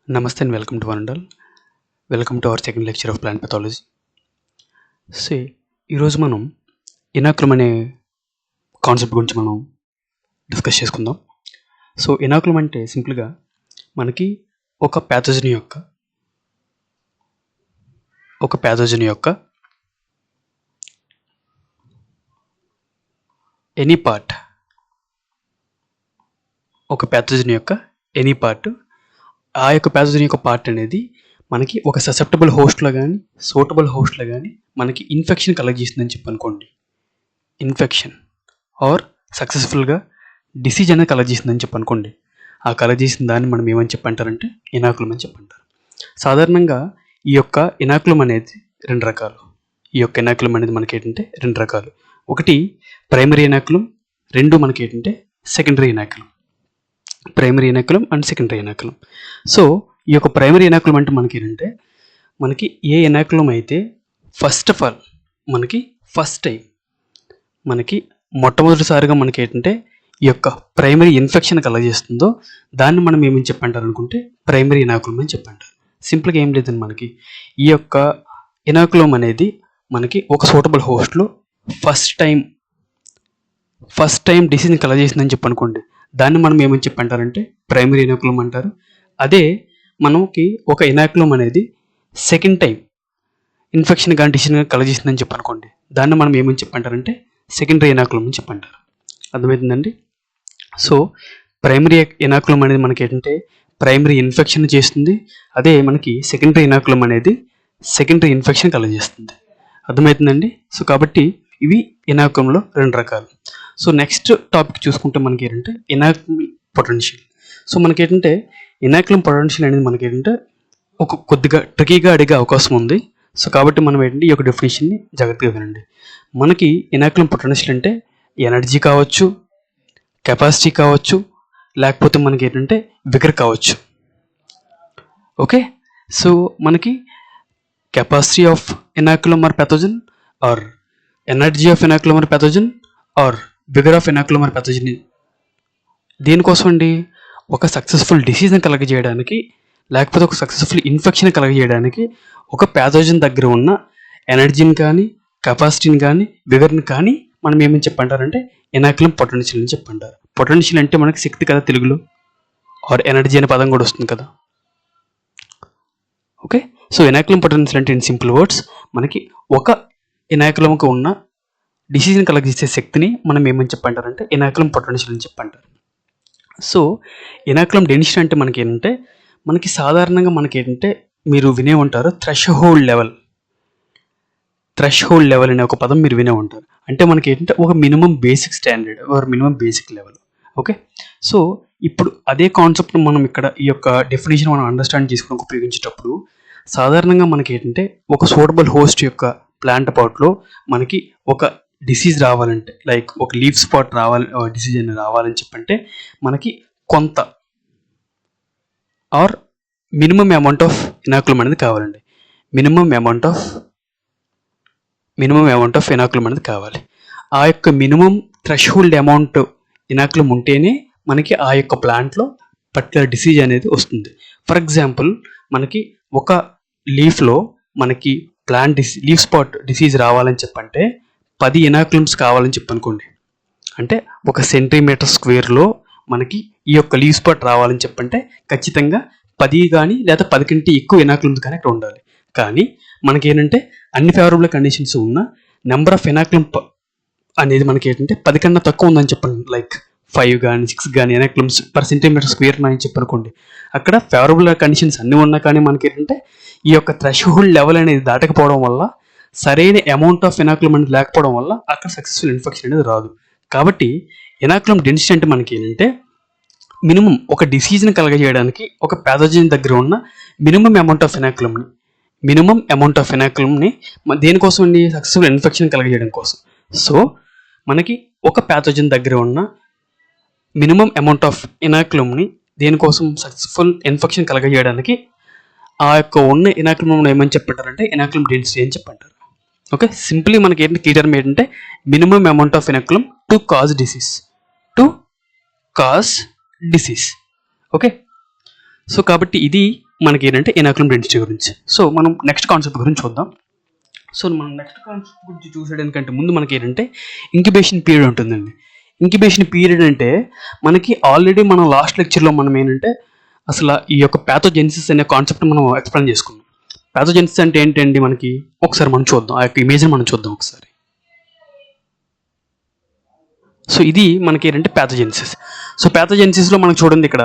Namaste and welcome to Vanandal. Welcome to our second lecture of plant pathology. ఈరోజు మనం ఇనాక్యులం అనే concept గురించి మనం డిస్కస్ చేసుకుందాం. ఇనాక్యులం అంటే సింపుల్గా మనకి ఒక ప్యాథోజన్ యొక్క ఎనీ పార్ట్, ఆ యొక్క ప్యాథోజన్ యొక్క పార్ట్ అనేది మనకి ఒక ససెప్టబుల్ హోస్ట్లో కానీ సూటబుల్ హోస్ట్లో కానీ మనకి ఇన్ఫెక్షన్ కలగజేస్తుందని చెప్పనుకోండి. ఇన్ఫెక్షన్ ఆర్ సక్సెస్ఫుల్గా డిసీజ్ అనేది కలగజేస్తుందని చెప్పనుకోండి. ఆ కలగజేసిన దాన్ని మనం ఏమని చెప్పంటారంటే ఇనాక్యులం అని చెప్పంటారు. సాధారణంగా ఈ యొక్క ఇనాక్యులం అనేది రెండు రకాలు. మనకి ఏంటంటే రెండు రకాలు. ఒకటి ప్రైమరీ ఇనాక్యులం, రెండు మనకి ఏంటంటే secondary inoculum. Primary inoculum and secondary inoculum. ఈ యొక్క ప్రైమరీ ఇనాక్యులం అంటే మనకి ఏంటంటే మనకి ఏ ఇనాక్యులం అయితే first of all first time మొట్టమొదటిసారిగా మనకి ఏంటంటే ఈ యొక్క ప్రైమరీ ఇన్ఫెక్షన్ కలగజేస్తుందో దాన్ని మనం ఏమని చెప్పంటారు అనుకుంటే ప్రైమరీ ఇనాక్యులం అని చెప్పంటారు. సింపుల్గా ఏం లేదని మనకి ఈ యొక్క ఇనాక్యులం అనేది మనకి ఒక సూటబుల్ హోస్ట్లో ఫస్ట్ టైం డిసీజ్ని కలగజేసిందని చెప్పనుకోండి. దాన్ని మనం ఏమని చెప్పంటారంటే ప్రైమరీ ఇనాక్యులం అంటారు. అదే మనకి ఒక ఇనాక్యులం అనేది సెకండ్ టైం ఇన్ఫెక్షన్ కానీ డిసీజ్ కానీ కలగజేసిందని చెప్పనుకోండి. దాన్ని మనం ఏమని చెప్పంటారంటే సెకండరీ ఇనాక్యులం అని చెప్పంటారు. అర్థమవుతుందండి? ప్రైమరీ ఇనాక్యులం అనేది మనకి ఏంటంటే ప్రైమరీ ఇన్ఫెక్షన్ చేస్తుంది. అదే మనకి సెకండరీ ఇనాక్యులం అనేది సెకండరీ ఇన్ఫెక్షన్ కలగజేస్తుంది. అర్థమవుతుందండి? కాబట్టి ఇవి ఇనాక్యులంలో రెండు రకాలు. నెక్స్ట్ టాపిక్ చూసుకుంటే మనకి ఏంటంటే ఇనాక్యులం పొటెన్షియల్. మనకి ఏంటంటే ఇనాక్యులం పొటెన్షియల్ అనేది మనకి ఏంటంటే ఒక కొద్దిగా ట్రికీగా అడిగే అవకాశం ఉంది. కాబట్టి మనం ఏంటంటే ఈ యొక్క డెఫినేషన్ని జాగ్రత్తగా వినండి. మనకి ఇనాక్యులం పొటెన్షియల్ అంటే ఎనర్జీ కావచ్చు, కెపాసిటీ కావచ్చు, లేకపోతే మనకి ఏంటంటే విగర్ కావచ్చు. ఓకే, మనకి capacity of inoculum or pathogen or energy of inoculum or pathogen or vigour of inoculum or pathogen దేనికోసం అండి? ఒక సక్సెస్ఫుల్ డిసీజ్ని కలగజేయడానికి, లేకపోతే ఒక సక్సెస్ఫుల్ ఇన్ఫెక్షన్ కలగజేయడానికి ఒక ప్యాథోజన్ దగ్గర ఉన్న ఎనర్జీని కానీ, కెపాసిటీని కానీ, విగర్ని కానీ మనం ఏమని చెప్పంటారంటే ఇనాక్యులం పొటెన్షియల్ అని చెప్పంటారు. పొటెన్షియల్ అంటే మనకి శక్తి కదా తెలుగులో, ఆర్ ఎనర్జీ అనే పదం కూడా వస్తుంది కదా. ఓకే, ఇనాక్యులం పొటెన్షియల్ అంటే ఇన్ సింపుల్ వర్డ్స్ మనకి ఒక ఇనాక్యులంకి ఉన్న డిసీజ్ని కలగజేసే శక్తిని మనం ఏమని చెప్పంటారంటే ఇనాక్యులం పొటెన్షియల్ అని చెప్పంటారు. ఇనాక్యులం డెన్సిటీ అంటే మనకి ఏంటంటే మనకి సాధారణంగా మనకి ఏంటంటే మీరు వినే ఉంటారు థ్రెష్ హోల్డ్ లెవెల్ అనే ఒక పదం మీరు వినే ఉంటారు. అంటే మనకి ఏంటంటే ఒక minimum basic standard are minimum basic level. Okay, ఇప్పుడు అదే కాన్సెప్ట్ మనం ఇక్కడ ఈ యొక్క డెఫినేషన్ మనం అండర్స్టాండ్ చేసుకోవడానికి ఉపయోగించేటప్పుడు సాధారణంగా మనకి ఏంటంటే ఒక సూటబుల్ హోస్ట్ యొక్క ప్లాంట్ పాట్లో మనకి ఒక డిసీజ్ రావాలంటే, లైక్ ఒక లీఫ్ స్పాట్ డిసీజ్ అనేది రావాలని చెప్పంటే మనకి కొంత ఆర్ మినిమం అమౌంట్ ఆఫ్ ఇనాక్యులం అనేది కావాలండి. మినిమం అమౌంట్ ఆఫ్ ఇనాక్యులం అనేది కావాలి. ఆ యొక్క మినిమం థ్రెషోల్డ్ అమౌంట్ ఇనాక్యులం ఉంటేనే మనకి ఆ యొక్క ప్లాంట్లో పర్టికులర్ డిసీజ్ అనేది వస్తుంది. ఫర్ ఎగ్జాంపుల్ మనకి ఒక లీఫ్లో మనకి లీఫ్ స్పాట్ డిసీజ్ రావాలని చెప్పంటే 10 ఇనాక్యులమ్స్ కావాలని చెప్పనుకోండి. అంటే ఒక సెంటీమీటర్ స్క్వేర్లో మనకి ఈ యొక్క లీఫ్ స్పాట్ రావాలని చెప్పంటే ఖచ్చితంగా 10 కానీ లేదా 10 కంటే ఎక్కువ ఇనాక్యులమ్స్ కానీ అక్కడ ఉండాలి. కానీ మనకి ఏంటంటే అన్ని ఫేవరబుల్ కండిషన్స్ ఉన్న నెంబర్ ఆఫ్ ఇనాక్యులం అనేది మనకి ఏంటంటే 10 కన్నా తక్కువ ఉందని చెప్పండి. లైక్ 5 కానీ 6 కానీ ఇనాక్యులమ్స్ పర్ సెంటీమీటర్ స్క్వేర్ అని చెప్పనుకోండి. అక్కడ ఫేవరబుల్ కండిషన్స్ అన్నీ ఉన్నా కానీ మనకి ఏంటంటే ఈ యొక్క థ్రెషోల్డ్ లెవెల్ అనేది దాటకపోవడం వల్ల, సరైన అమౌంట్ ఆఫ్ ఇనాక్యులం అనేది లేకపోవడం వల్ల అక్కడ సక్సెస్ఫుల్ ఇన్ఫెక్షన్ అనేది రాదు. కాబట్టి ఇనాక్యులం డెన్సిటీ అంటే మనకి ఏంటంటే మినిమం ఒక డిసీజ్ని కలగజేయడానికి ఒక ప్యాథోజన్ దగ్గర ఉన్న మినిమం అమౌంట్ ఆఫ్ ఇనాక్యులంని దేనికోసం అండి? సక్సెస్ఫుల్ ఇన్ఫెక్షన్ కలగజేయడం కోసం. మనకి ఒక ప్యాథోజన్ దగ్గర ఉన్న మినిమం అమౌంట్ ఆఫ్ ఇనాక్యులంని దేనికోసం? సక్సెస్ఫుల్ ఇన్ఫెక్షన్ కలగజేయడానికి ఆ యొక్క ఉన్న ఇనాక్యులం ఏమని చెప్పంటారంటే ఇనాక్యులం డెన్సిటీ అని చెప్పంటారు. ఓకే, సింప్లీ మనకి ఏంటి కీ టర్మ్ ఏంటంటే minimum amount of inoculum to cause disease. Okay, కాబట్టి ఇది మనకి ఏంటంటే ఇనాక్యులమ్ డెన్సిటీ గురించి. సో మనం నెక్స్ట్ కాన్సెప్ట్ గురించి చూద్దాం. సో మనం నెక్స్ట్ కాన్సెప్ట్ గురించి చూసేదానికంటే ముందు మనకి ఏంటంటే ఇంక్యుబేషన్ పీరియడ్ ఉంటుందండి. ఇంక్యుబేషన్ పీరియడ్ అంటే మనకి ఆల్రెడీ మనం లాస్ట్ లెక్చర్లో మనం ఏంటంటే అసలు ఈ యొక్క ప్యాథోజెనిసిస్ అనే కాన్సెప్ట్ మనం ఎక్స్ప్లెయిన్ చేసుకున్నాం. ప్యాథోజెనిసిస్ అంటే ఏంటండి మనకి ఒకసారి మనం చూద్దాం, ఆ యొక్క ఇమేజ్ని మనం చూద్దాం ఒకసారి. సో ఇది మనకి ఏంటంటే ప్యాథోజెనిసిస్. సో ప్యాథోజెనిసిస్లో మనకు చూడండి ఇక్కడ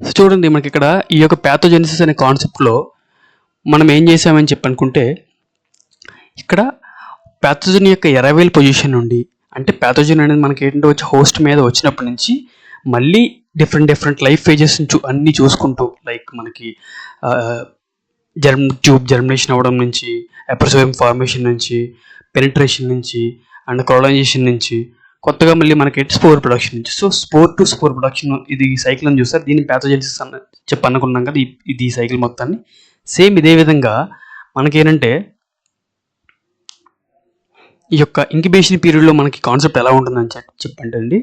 సో చూడండి మనకి ఇక్కడ ఈ యొక్క ప్యాథోజెనిసిస్ అనే కాన్సెప్ట్లో మనం ఏం చేసామని చెప్పి అనుకుంటే ఇక్కడ ప్యాథోజన్ యొక్క ఎరైవల్ పొజిషన్ నుండి, అంటే ప్యాథోజన్ అనేది మనకి ఏంటంటే వచ్చి హోస్ట్ మీద వచ్చినప్పటి నుంచి మళ్ళీ డిఫరెంట్ లైఫ్ ఫేజెస్ అన్నీ చూసుకుంటూ, లైక్ మనకి జర్మినేషన్ అవ్వడం నుంచి, ఎప్రోసోమ్ ఫార్మేషన్ నుంచి, పెనిట్రేషన్ నుంచి అండ్ కొలనైజేషన్ నుంచి, కొత్తగా మళ్ళీ మనకి స్పోర్ ప్రొడక్షన్ నుంచి. So spore to spore production ఇది ఈ సైకిల్ అని చూస్తారు. దీన్ని ప్యాథోజెనిసిస్ అని చెప్పి అనుకున్నాం కదా, ఇది ఈ సైకిల్ మొత్తాన్ని. సేమ్ ఇదే విధంగా మనకేంటంటే ఈ యొక్క ఇంక్యుబేషన్ పీరియడ్లో మనకి కాన్సెప్ట్ ఎలా ఉంటుందని చెప్పండి అండి.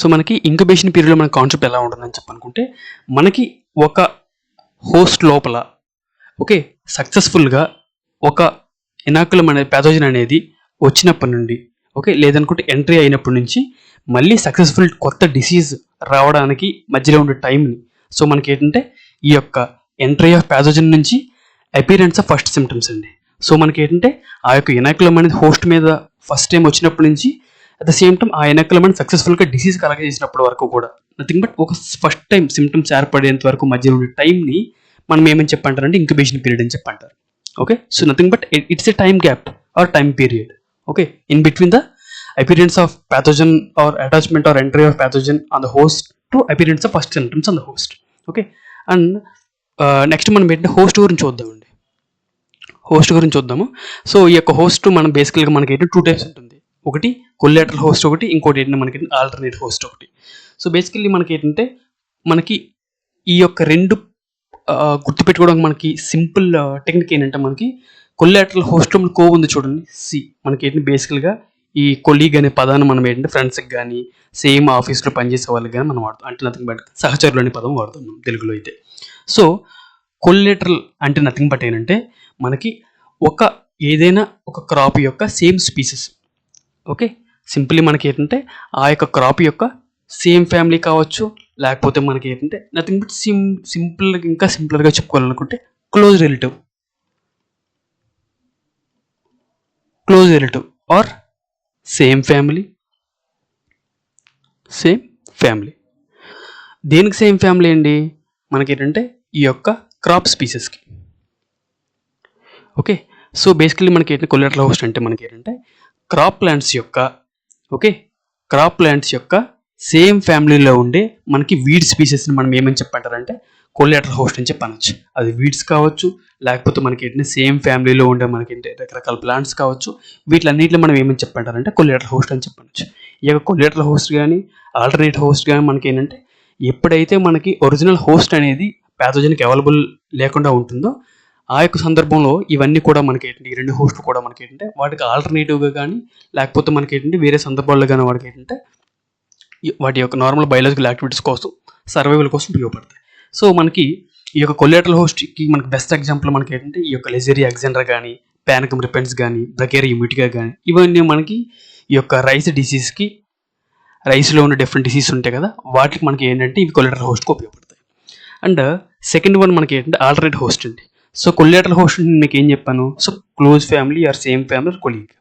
సో మనకి ఇంక్యుబేషన్ పీరియడ్లో మన కాన్సెప్ట్ ఎలా ఉంటుందని చెప్పనుకుంటే మనకి ఒక హోస్ట్ లోపల ఓకే సక్సెస్ఫుల్గా ఒక ఇనాక్యులమ్ అనే ప్యాథోజన్ అనేది వచ్చినప్పటి నుండి ఓకే లేదనుకుంటే ఎంట్రీ అయినప్పటి నుంచి మళ్ళీ సక్సెస్ఫుల్ కొత్త డిసీజ్ రావడానికి మధ్యలో ఉండే టైంని, సో మనకి ఏంటంటే ఈ యొక్క ఎంట్రీ ఆఫ్ ప్యాథోజన్ నుంచి అపీరెన్స్ ఆఫ్ ఫస్ట్ సిమ్టమ్స్ అండి. సో మనకి ఏంటంటే ఆ యొక్క ఇనాక్యులమ్ అనేది హోస్ట్ మీద ఫస్ట్ టైం వచ్చినప్పటి నుంచి అట్ ద సేమ్ టైం ఆ ఇనాక్యులమ్ అనేది సక్సెస్ఫుల్గా డిసీజ్ కలెక్ట్ చేసినప్పటి వరకు కూడా నథింగ్ బట్ ఒక ఫస్ట్ టైం సిమ్టమ్స్ ఏర్పడేంత వరకు మధ్యలో ఉండే టైంని మనం ఏమని చెప్పంటారంటే ఇంక్యుబేషన్ పీరియడ్ అని చెప్పంటారు. Okay, so nothing but it's a time gap or time period okay in between the appearance of pathogen or attachment or entry of pathogen on the host to appearance of first symptoms on the host. Okay, and next మనం ఏంటంటే host గురించి చూద్దామండి. Host గురించి చూద్దాము. So ఈ యొక్క host మనం బేసికల్గా మనకి ఏంటంటే 2 టైప్స్ ఉంటుంది. ఒకటి కొల్లాటరల్ హోస్ట్, ఒకటి ఇంకోటి ఏంటంటే మనకి ఆల్టర్నేట్ హోస్ట్ ఒకటి. సో బేసికల్లీ మనకి ఏంటంటే మనకి ఈ యొక్క రెండు గుర్తుపెట్టుకోవడానికి మనకి సింపుల్ టెక్నిక్ ఏంటంటే మనకి కొల్లాటరల్ హోస్ట్లో మన కో ఉంది చూడండి సి, మనకి ఏంటంటే బేసికల్గా ఈ కొలీగ్ అనే పదాన్ని మనం ఏంటంటే ఫ్రెండ్స్కి కానీ సేమ్ ఆఫీస్లో పనిచేసే వాళ్ళకి కానీ మనం వాడతాం. అంటే నథింగ్ బట్ సహచరులు అనే పదం వాడతాం మనం తెలుగులో అయితే. సో కొల్లాటరల్ అంటే నథింగ్ బట్ ఏంటంటే మనకి ఏదైనా ఒక క్రాప్ యొక్క సేమ్ స్పీసెస్ ఓకే సింపుల్లీ మనకి ఏంటంటే ఆ యొక్క క్రాప్ యొక్క సేమ్ ఫ్యామిలీ కావచ్చు, లేకపోతే మనకి ఏంటంటే నథింగ్ బట్ సింపుల్గా ఇంకా సింపుల్గా చెప్పుకోవాలనుకుంటే close relative or same family. దేనికి సేమ్ ఫ్యామిలీ అండి? మనకి ఏంటంటే ఈ యొక్క క్రాప్ స్పీసెస్కి. ఓకే, సో బేసికలీ మనకి ఏంటంటే కొల్లాటరల్ హోస్ట్ అంటే మనకి ఏంటంటే క్రాప్ ప్లాంట్స్ యొక్క సేమ్ ఫ్యామిలీలో ఉండే మనకి వీడ్ స్పీసెస్ని మనం ఏమని చెప్పంటారంటే కొల్లాటరల్ హోస్ట్ అని చెప్పనొచ్చు. అది వీడ్స్ కావచ్చు, లేకపోతే మనకి ఏంటంటే సేమ్ ఫ్యామిలీలో ఉండే మనకి ఏంటంటే రకరకాల ప్లాంట్స్ కావచ్చు. వీటిలన్నింటిలో మనం ఏమని చెప్పంటారంటే కొల్లాటరల్ హోస్ట్ అని చెప్పనొచ్చు. ఈ యొక్క కొల్లాటరల్ హోస్ట్ కానీ ఆల్టర్నేట్ హోస్ట్ కానీ మనకి ఏంటంటే ఎప్పుడైతే మనకి ఒరిజినల్ హోస్ట్ అనేది ప్యాథోజన్కి అవైలబుల్ లేకుండా ఉంటుందో ఆ యొక్క సందర్భంలో ఇవన్నీ కూడా మనకి ఏంటంటే ఈ రెండు హోస్ట్లు కూడా మనకి ఏంటంటే వాటికి ఆల్టర్నేటివ్గా కానీ లేకపోతే మనకి ఏంటంటే వేరే సందర్భాల్లో కానీ వాటికి ఏంటంటే వాటి యొక్క నార్మల్ బయాలజికల్ యాక్టివిటీస్ కోసం సర్వైవల్ కోసం ఉపయోగపడతాయి. సో మనకి ఈ యొక్క కొల్లాటరల్ హోస్ట్కి మనకి బెస్ట్ ఎగ్జాంపుల్ మనకి ఏంటంటే ఈ యొక్క లెజేరియా ఎగ్జెండ్రా కానీ, పానికమ్ రిపెన్స్ కానీ, బ్రకేరియా యూమిటికా కానీ, ఇవన్నీ మనకి ఈ యొక్క రైస్లో ఉన్న డిఫరెంట్ డిసీజ్ ఉంటాయి కదా, వాటికి మనకి ఏంటంటే ఇవి కొల్లాటరల్ హోస్ట్కి ఉపయోగపడతాయి. అండ్ సెకండ్ వన్ మనకి ఏంటంటే ఆల్టర్నేట్ హోస్ట్ అండి. సో కొల్లాటరల్ హోస్ట్ మీకు ఏం చెప్పాను, so close family or same family colleague.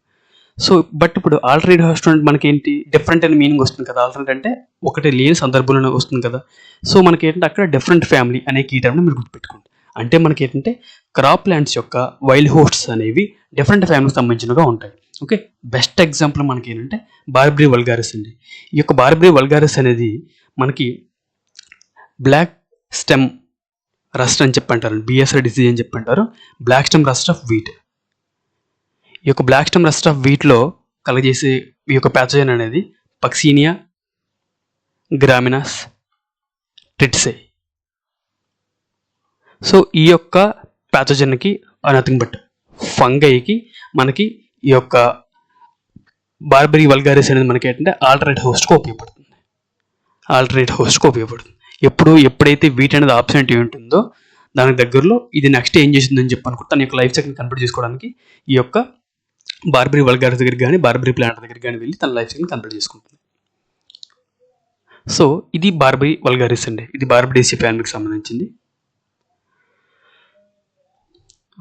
So but ఇప్పుడు ఆల్టర్నేట్ హోస్ట్ అంటే మనకి ఏంటి డిఫరెంట్ అనే మీనింగ్ వస్తుంది కదా. ఆల్టర్నేట్ అంటే ఒకటి లేని సందర్భంలోనే వస్తుంది కదా. సో మనకి ఏంటంటే అక్కడ డిఫరెంట్ ఫ్యామిలీ అనే కీ టర్మ్ని మీరు గుర్తుపెట్టుకోండి. అంటే మనకి ఏంటంటే క్రాప్ ప్లాంట్స్ యొక్క వైల్డ్ హోస్ట్స్ అనేవి డిఫరెంట్ ఫ్యామిలీకి సంబంధించినగా ఉంటాయి. ఓకే, బెస్ట్ ఎగ్జాంపుల్ మనకి ఏంటంటే బార్బరీ వల్గారిస్ అండి. ఈ యొక్క బార్బరీ వల్గారిస్ అనేది మనకి బ్లాక్ స్టెమ్ రస్ట్ అని చెప్పంటారు, బిఎస్ఆర్ డిసీజ్ అని చెప్పంటారు, black stem rust of wheat. ఈ యొక్క బ్లాక్ స్టెమ్ రస్ట్ ఆఫ్ వీట్లో కలగజేసే ఈ యొక్క ప్యాథోజన్ అనేది పక్సీనియా గ్రామినాస్ ట్రిటిసే. సో ఈ యొక్క ప్యాథోజన్కి నథింగ్ బట్ ఫంగైకి మనకి ఈ యొక్క బార్బరీ వల్గారిస్ అనేది మనకి ఏంటంటే ఆల్టర్నేట్ హోస్ట్కి ఉపయోగపడుతుంది. ఎప్పుడైతే వీటి అనేది ఆబ్సెంట్ ఉంటుందో దానికి దగ్గరలో ఇది నెక్స్ట్ ఏం చేసిందని చెప్పి అనుకుంటే తన యొక్క లైఫ్ సైకిల్ని కంప్లీట్ చేసుకోవడానికి ఈ యొక్క బార్బరీ వల్గారిస్ దగ్గరికి కానీ బార్బరీ ప్లాంట్ దగ్గరికి కానీ వెళ్ళి తన లైఫ్ సైకిల్ని కంప్లీట్ చేసుకుంటుంది. సో ఇది బార్బరీ వల్గారిస్ అండి. ఇది బార్బడేసియా ఫ్యామిలీకి సంబంధించింది.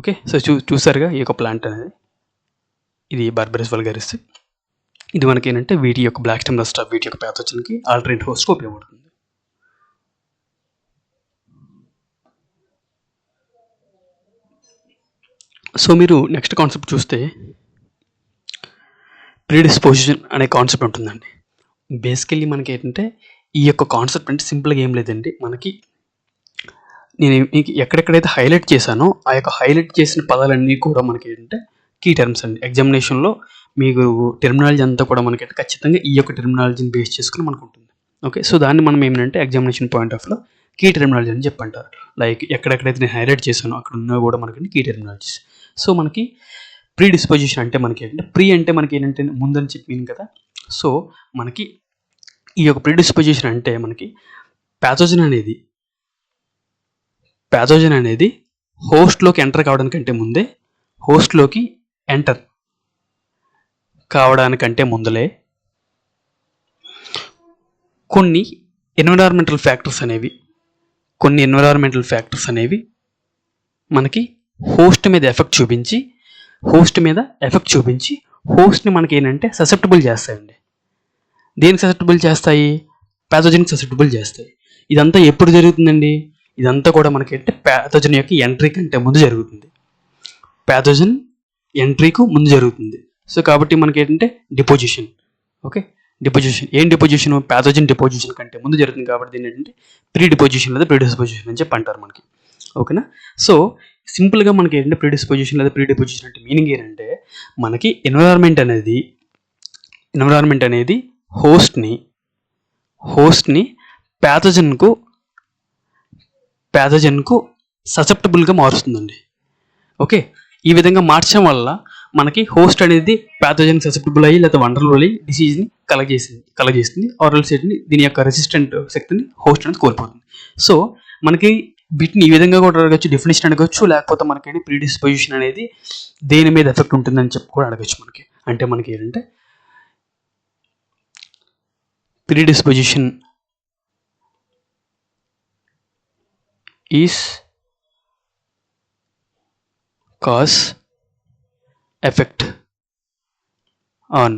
ఓకే, సో చూసారుగా ఈ యొక్క ప్లాంట్ అనేది, ఇది బార్బరస్ వల్గారిస్. ఇది మనకి ఏంటంటే వీటి యొక్క బ్లాక్ స్టెమ్ రస్ట్ వీటి యొక్క ప్యాథోజన్కి ఆల్టర్నేట్ హోస్ట్కి ఉపయోగపడుతుంది. సో మీరు నెక్స్ట్ కాన్సెప్ట్ చూస్తే ప్రీడిస్పోజిషన్ అనే కాన్సెప్ట్ ఉంటుందండి. బేసికల్లీ మనకి ఏంటంటే ఈ యొక్క కాన్సెప్ట్ అంటే సింపుల్గా ఏం లేదండి, మనకి నేను మీకు ఎక్కడెక్కడైతే హైలైట్ చేశానో ఆ యొక్క హైలైట్ చేసిన పదాలన్నీ కూడా మనకి ఏంటంటే కీ టర్మ్స్ అండి. ఎగ్జామినేషన్లో మీకు టెర్మినాలజీ అంతా కూడా మనకి ఖచ్చితంగా ఈ యొక్క టెర్మినాలజీని బేస్ చేసుకుని మనకు ఉంటుంది. ఓకే, సో దాన్ని మనం ఏమంటే ఎగ్జామినేషన్ పాయింట్ ఆఫ్లో కీ టెర్మినాలజీ అని చెప్పంటారు. లైక్ ఎక్కడెక్కడైతే నేను హైలైట్ చేశానో అక్కడ ఉన్నవి కూడా మనకి కీ టెర్మినాలజీస్. సో మనకి ప్రీ డిస్పోజిషన్ అంటే మనకి ఏంటంటే ప్రీ అంటే మనకి ఏంటంటే ముందని చెప్పింది కదా. సో మనకి ఈ యొక్క ప్రీ డిస్పోజిషన్ అంటే మనకి ప్యాథోజన్ అనేది హోస్ట్లోకి ఎంటర్ కావడానికంటే ముందే, హోస్ట్లోకి ఎంటర్ కావడానికంటే ముందలే కొన్ని ఎన్విరాన్మెంటల్ ఫ్యాక్టర్స్ అనేవి మనకి హోస్ట్ మీద ఎఫెక్ట్ చూపించి హోస్ట్ని మనకి ఏంటంటే ససెప్టబుల్ చేస్తాయండి. దేనికి ససెప్టబుల్ చేస్తాయి? ప్యాథోజన్కి ససెప్టబుల్ చేస్తాయి. ఇదంతా ఎప్పుడు జరుగుతుందండి? ఇదంతా కూడా మనకి అంటే ప్యాథోజన్ యొక్క ఎంట్రీ కంటే ముందు జరుగుతుంది. ప్యాథోజన్ ఎంట్రీకు ముందు జరుగుతుంది. సో కాబట్టి మనకి ఏంటంటే deposition. Okay, deposition pathogen deposition కంటే ముందు జరుగుతుంది కాబట్టి దీని ఏంటంటే ప్రీ డిపోజిషన్ లేదా ప్రీడిస్పోజిషన్ అని చెప్పి అంటారు మనకి. ఓకేనా? సో సింపుల్గా మనకి ఏంటంటే ప్రీడిస్పోజిషన్ లేదా ప్రీ డిపోజిషన్ అంటే మీనింగ్ ఏంటంటే మనకి ఎన్విరాన్మెంట్ అనేది హోస్ట్ని ప్యాథోజన్కు ససెప్టబుల్గా మారుస్తుందండి. ఓకే, ఈ విధంగా మార్చడం వల్ల మనకి హోస్ట్ అనేది ప్యాథోజన్ ససెప్టబుల్ అయ్యి లేదా వండర్ఫుల్ అయ్యి డిసీజ్ని కలగజేస్తుంది. ఆరల్ సెట్ని దీని యొక్క రెసిస్టెంట్ శక్తిని హోస్ట్ అనేది కోల్పోతుంది. సో మనకి వీటిని ఈ విధంగా కూడా అడగచ్చు, డెఫినేషన్ అడగచ్చు, లేకపోతే మనకి ప్రీడిస్పోజిషన్ అనేది దేని మీద ఎఫెక్ట్ ఉంటుందని చెప్పి కూడా అడగచ్చు. అంటే మనకి ఏంటంటే predisposition is cause effect on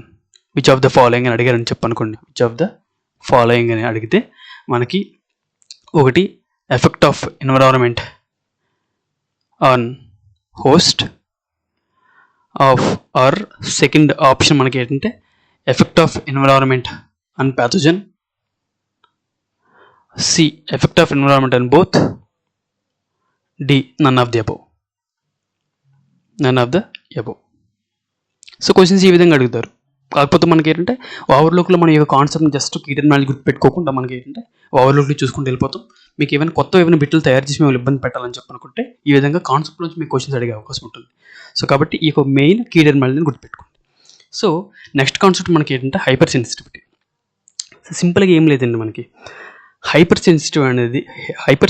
which of the following అని అడిగారని చెప్పనుకోండి. which of the following అని అడిగితే మనకి ఒకటి effect of environment on host or second option మనకి ఏంటంటే effect of environment on pathogen, C effect of environment on both, D none of the above. So questions ఈ విధంగా అడుగుతారు. కాకపోతే మనకి ఏంటంటే ఓవర్లుక్లో మన యొక్క కాన్సెప్ట్ని జస్ట్ కీ టెర్మినాలజీ గుర్తుపెట్టుకోకుండా మనకి ఏంటంటే ఓవర్లుక్లో చూసుకుంటూ వెళ్ళిపోతాం. మీకు ఏమైనా బిట్లు తయారు చేసి మేము ఇబ్బంది పెట్టాలని చెప్పనుకుంటే ఈ విధంగా కాన్సెప్ట్ నుంచి మీకు క్వశ్చన్స్ అడిగే అవకాశం ఉంటుంది. సో కాబట్టి ఈ యొక్క మెయిన్ కీ టెర్మినాలజీని గుర్తుపెట్టుకోండి. సో నెక్స్ట్ కాన్సెప్ట్ మనకి ఏంటంటే హైపర్ సెన్సిటివిటీ. సింపుల్గా ఏం లేదండి, మనకి హైపర్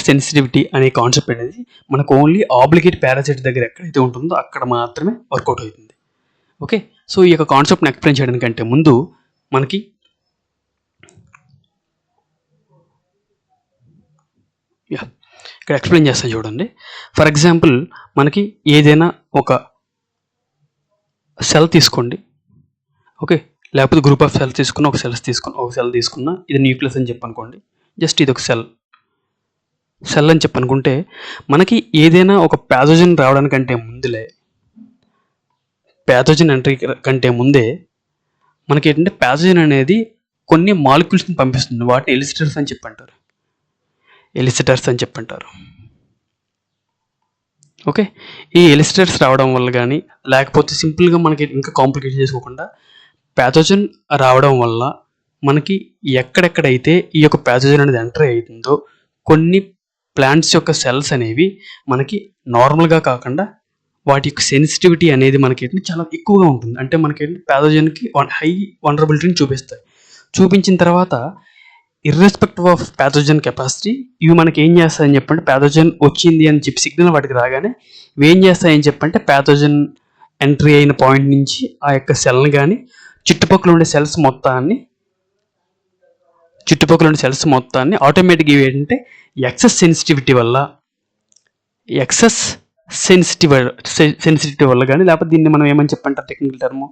సెన్సిటివిటీ అనే కాన్సెప్ట్ అనేది మనకు ఓన్లీ ఆబ్లిగేట్ పారాసైట్ దగ్గర ఎక్కడైతే ఉంటుందో అక్కడ మాత్రమే వర్కౌట్ అవుతుంది. ఓకే, సో ఈ యొక్క కాన్సెప్ట్ని ఎక్స్ప్లెయిన్ చేయడానికంటే ముందు మనకి ఇక్కడ ఎక్స్ప్లెయిన్ చేస్తాను చూడండి. ఫర్ ఎగ్జాంపుల్ మనకి ఏదైనా ఒక సెల్ తీసుకోండి. ఓకే, లేకపోతే గ్రూప్ ఆఫ్ సెల్స్ తీసుకున్న ఒక సెల్ తీసుకున్న ఇది న్యూక్లియస్ అని చెప్పనుకోండి. జస్ట్ ఇది ఒక సెల్ అని చెప్పనుకుంటే మనకి ఏదైనా ఒక ప్యాథోజన్ రావడానికంటే ముందులే, ప్యాథోజన్ ఎంట్రీ కంటే ముందే మనకి ఏంటంటే ప్యాథోజన్ అనేది కొన్ని మాలిక్యూల్స్ని పంపిస్తుంది. వాటిని ఎలిసిటర్స్ అని చెప్పంటారు. ఓకే, ఈ ఎలిసిటర్స్ రావడం వల్ల కానీ లేకపోతే సింపుల్గా మనకి ఇంకా కాంప్లికేట్ చేసుకోకుండా ప్యాథోజన్ రావడం వల్ల మనకి ఎక్కడెక్కడైతే ఈ యొక్క ప్యాథోజన్ అనేది ఎంటర్ అవుతుందో కొన్ని ప్లాంట్స్ యొక్క సెల్స్ అనేవి మనకి నార్మల్గా కాకుండా వాటి యొక్క సెన్సిటివిటీ అనేది మనకి చాలా ఎక్కువగా ఉంటుంది. అంటే మనకి ప్యాథోజన్కి హై వనరబిలిటీని చూపిస్తాయి. చూపించిన తర్వాత ఇర్రెస్పెక్టివ్ ఆఫ్ ప్యాథోజన్ కెపాసిటీ ఇవి మనకి ఏం చేస్తాయని చెప్పంటే ప్యాథోజన్ వచ్చింది అని చెప్పి సిగ్నల్ వాటికి రాగానే ఇవి ఏం చేస్తాయని చెప్పంటే ప్యాథోజన్ ఎంట్రీ అయిన పాయింట్ నుంచి ఆ యొక్క సెల్ని కానీ చుట్టుపక్కల ఉండే సెల్స్ మొత్తాన్ని ఆటోమేటిక్గా ఏంటంటే ఎక్సెస్ సెన్సిటివిటీ వల్ల కానీ లేకపోతే దీన్ని మనం ఏమని చెప్పంటారు టెక్నికల్ టర్మ్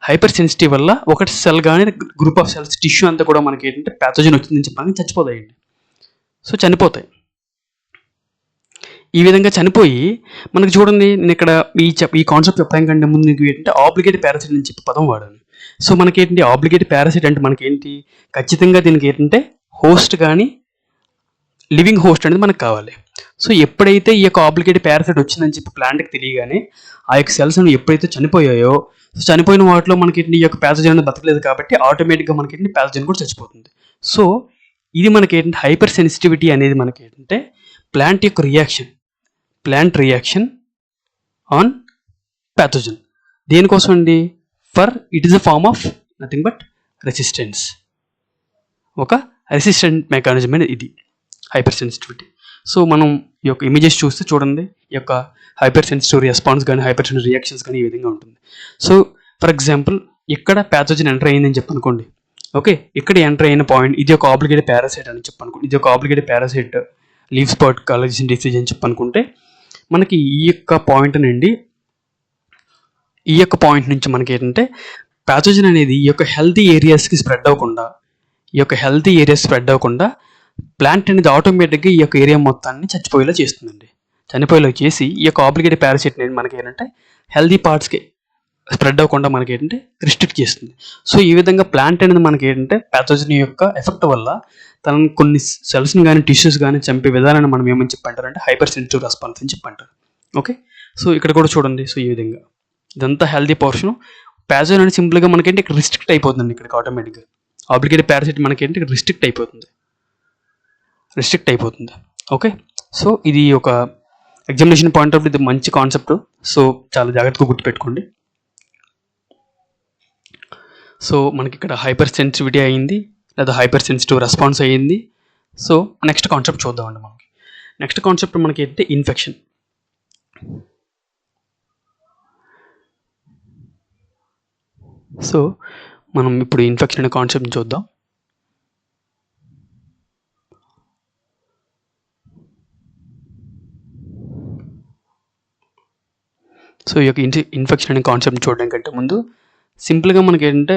హైపర్ సెన్సిటివ్ వల్ల ఒకటి సెల్ కానీ గ్రూప్ ఆఫ్ సెల్స్ టిష్యూ అంతా కూడా మనకి ఏంటంటే ప్యాథోజన్ వచ్చిందని చెప్పడానికి చచ్చిపోతాయండి. సో చనిపోతాయి. ఈ విధంగా చనిపోయి మనకి చూడండి, నేను ఇక్కడ ఈ కాన్సెప్ట్ చెప్పడం కంటే ముందు నీకు ఏంటంటే ఆబ్లిగేట్ పారాసైట్ అని చెప్పి పదం వాడాను. సో మనకి ఏంటంటే ఆబ్లిగేట్ పారాసైట్ అంటే మనకి ఏంటి, ఖచ్చితంగా దీనికి ఏంటంటే హోస్ట్ కానీ లివింగ్ హోస్ట్ అనేది మనకు కావాలి. సో ఎప్పుడైతే ఈ యొక్క ఆబ్లిగేట్ పారాసైట్ వచ్చిందని చెప్పి ప్లాంట్కి తెలియగానే ఆ యొక్క సెల్స్ ఎప్పుడైతే చనిపోయాయో, సో చనిపోయిన వాటిలో మనకి ఈ యొక్క ప్యాథోజన్ అనేది బతకలేదు కాబట్టి ఆటోమేటిక్గా మనకి ప్యాథోజన్ కూడా చచ్చిపోతుంది. సో ఇది మనకి ఏంటంటే హైపర్ సెన్సిటివిటీ అనేది మనకి ఏంటంటే ప్లాంట్ యొక్క ప్లాంట్ రియాక్షన్ ఆన్ ప్యాథోజన్. దేనికోసం అండి? It is a form of nothing but resistance. ఒక రెసిస్టెంట్ మెకానిజం అనేది ఇది హైపర్ సెన్సిటివిటీ. సో మనం ఈ యొక్క ఇమేజెస్ చూస్తే చూడండి, ఈ యొక్క హైపర్ సెన్సిటివ్ రెస్పాన్స్ కానీ హైపర్ సెన్సిటివ్ రియాక్షన్స్ కానీ ఈ విధంగా ఉంటుంది. సో ఫర్ ఎగ్జాంపుల్ ఇక్కడ ప్యాథోజన్ ఎంటర్ అయిందని చెప్పనుకోండి. ఓకే, ఇక్కడ ఎంటర్ అయిన పాయింట్ ఇది ఒక ఆబ్లిగేట్ పారాసైట్ అని చెప్పనుకోండి. ఇది ఒక ఆబ్లిగేట్ పారాసైట్ లీవ్ స్పాట్ కాలజన్ డిసీజ్ అని చెప్పనుకుంటే మనకి ఈ యొక్క పాయింట్ నుంచి మనకి ఏంటంటే ప్యాథోజన్ అనేది ఈ యొక్క హెల్తీ ఏరియాస్కి స్ప్రెడ్ అవ్వకుండా ప్లాంట్ అనేది ఆటోమేటిక్గా ఈ యొక్క ఏరియా మొత్తాన్ని చచ్చిపోయేలా చేస్తుందండి. చనిపోయేలా చేసి ఈ యొక్క ఆబ్లిగేట్ పారాసైట్ అనేది మనకి ఏంటంటే హెల్తీ పార్ట్స్కి స్ప్రెడ్ అవ్వకుండా మనకి ఏంటంటే రిస్ట్రిక్ట్ చేస్తుంది. సో ఈ విధంగా ప్లాంట్ అనేది మనకి ఏంటంటే ప్యాథోజన్ యొక్క ఎఫెక్ట్ వల్ల తన కొన్ని సెల్స్ని కానీ టిష్యూస్ కానీ చంపే విధానాన్ని మనం ఏమని చెప్పంటారు అంటే హైపర్ సెన్సిటివ్ రెస్పాన్స్ అని చెప్పంటారు. ఓకే, సో ఇక్కడ కూడా చూడండి. సో ఈ విధంగా ఇదంతా హెల్తీ పోర్షన్. ప్యాథోజన్ అనేది సింపుల్గా మనకేంటి ఇక్కడ రిస్ట్రిక్ట్ అయిపోతుంది. ఇక్కడికి ఆటోమేటిక్గా ఆబ్లిగేట్ పారాసైట్ మనకేంటి ఇక్కడ రిస్ట్రిక్ట్ అయిపోతుంది. ఓకే, సో ఇది ఒక ఎగ్జామినేషన్ పాయింట్ ఆఫ్ ఇది మంచి కాన్సెప్ట్. సో చాలా జాగ్రత్తగా గుర్తుపెట్టుకోండి. సో మనకి ఇక్కడ హైపర్ సెన్సిటివిటీ అయ్యింది, లేదా హైపర్ సెన్సిటివ్ రెస్పాన్స్ అయ్యింది. సో నెక్స్ట్ కాన్సెప్ట్ చూద్దామండి. నెక్స్ట్ కాన్సెప్ట్ మనకి ఏంటంటే ఇన్ఫెక్షన్. సో మనం ఇప్పుడు ఇన్ఫెక్షన్ అనే కాన్సెప్ట్ చూద్దాం. సో ఈ యొక్క ఇన్ఫెక్షన్ అనే కాన్సెప్ట్ చూడడం కంటే ముందు సింపుల్గా మనకి ఏంటంటే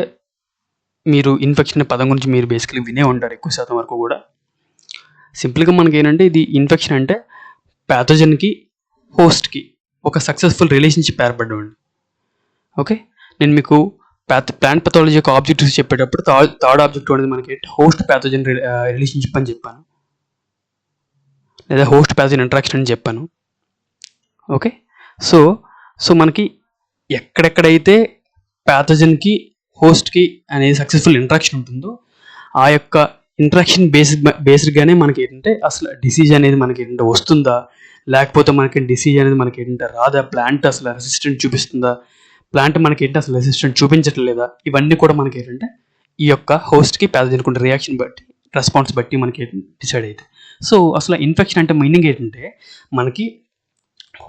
మీరు ఇన్ఫెక్షన్ అనే పదం గురించి మీరు బేసికలీ వినే ఉంటారు ఎక్కువ శాతం వరకు కూడా. సింపుల్గా మనకి ఏంటంటే ఇది ఇన్ఫెక్షన్ అంటే ప్యాథోజన్కి హోస్ట్కి ఒక సక్సెస్ఫుల్ రిలేషన్షిప్ ఏర్పడ్డండి. ఓకే, నేను మీకు ప్లాంట్ పెథాలజీ యొక్క ఆబ్జెక్టివ్స్ చెప్పేటప్పుడు థర్డ్ ఆబ్జెక్టివ్ అనేది మనకి హోస్ట్ ప్యాథోజన్ రిలేషన్షిప్ అని చెప్పాను, లేదా హోస్ట్ ప్యాథోజన్ ఇంటరాక్షన్ అని చెప్పాను. ఓకే, సో మనకి ఎక్కడెక్కడైతే ప్యాథోజన్కి హోస్ట్కి అనేది సక్సెస్ఫుల్ ఇంటరాక్షన్ ఉంటుందో ఆ యొక్క ఇంటరాక్షన్ బేస్డ్గానే మనకి ఏంటంటే అసలు డిసీజ్ అనేది మనకి ఏంటంటే వస్తుందా, లేకపోతే మనకి డిసీజ్ అనేది మనకి ఏంటంటే రాదా, ప్లాంట్ అసలు రెసిస్టెంట్ చూపిస్తుందా, ప్లాంట్ మనకి ఏంటంటే అసలు రెసిస్టెంట్ చూపించట్లేదా, ఇవన్నీ కూడా మనకి ఏంటంటే ఈ యొక్క హోస్ట్కి ప్యాథోజన్కి ఉండే రియాక్షన్ బట్టి రెస్పాన్స్ బట్టి మనకి డిసైడ్ అవుతాయి. సో అసలు ఇన్ఫెక్షన్ అంటే మీనింగ్ ఏంటంటే మనకి